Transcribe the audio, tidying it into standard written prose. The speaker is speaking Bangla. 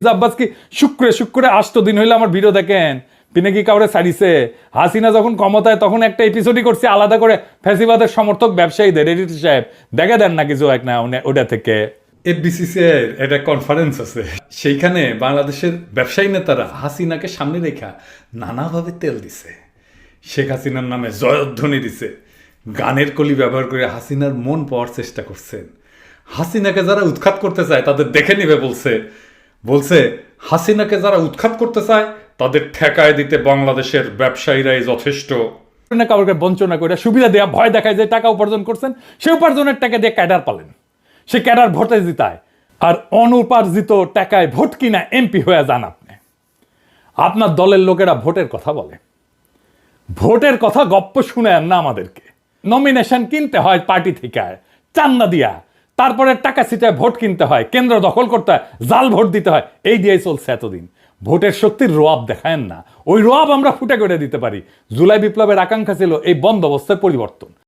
আব্বাস কি শুক্রে শুক্রে 8 দিন হইলে আমার ভিডিও দেখেন, পিনাকি কাউরে ছাড়িছে। হাসিনা যখন ক্ষমতায় তখন একটা এপিসোডই করছে আলাদা করে ফ্যাসিবাদের সমর্থক ব্যবসায়ীদের, এডিটর সাহেব দেখে দেন না কিছু এক না ওটা থেকে। এফবিসিসি এর একটা কনফারেন্স আছে, সেইখানে বাংলাদেশের ব্যবসায়ী নেতারা হাসিনাকে সামনে রেখা নানাভাবে তেল দিছে, শেখ হাসিনার নামে জয়ধ্বনি দিছে, গানের কলি ব্যবহার করে হাসিনার মন পাওয়ার চেষ্টা করছেন। হাসিনাকে যারা উৎখাত করতে চায় তাদের দেখে নিবে বলছে হাসিনাকে যারা উৎখাত করতে চায় তাদের ঠেকায় দিতে বাংলাদেশের ব্যবসায়ীরাই যথেষ্ট। কাউকে বঞ্চনা করে সুবিধা দেয়া ভয় দেখায় যে টাকা উপার্জন করছেন, সে উপার্জনের টাকা দিয়ে ক্যাডার পালেন, সে ক্যাডার ভোটে জিতায়, আর অনুপার্জিত টাকায় ভোট কিনা এমপি হয়ে যান আপনি। আপনার দলের লোকেরা ভোটের কথা বলে, ভোটের কথা গপ্প শুনেন না আমাদেরকে। নমিনেশন কিনতে হয় পার্টি থেকে চান্দা দিয়া, তারপরে টাকা ছিটায় ভোট কিনতে হয়, কেন্দ্র দখল করতে হয়, জাল ভোট দিতে হয়, এই দিয়েই চলছে এতদিন। ভোটের শক্তির রোয়াব দেখায়েন না, ওই রোয়াব আমরা ফুটে করে দিতে পারি। জুলাই বিপ্লবের আকাঙ্ক্ষা ছিল এই বন্দোবস্তের পরিবর্তন।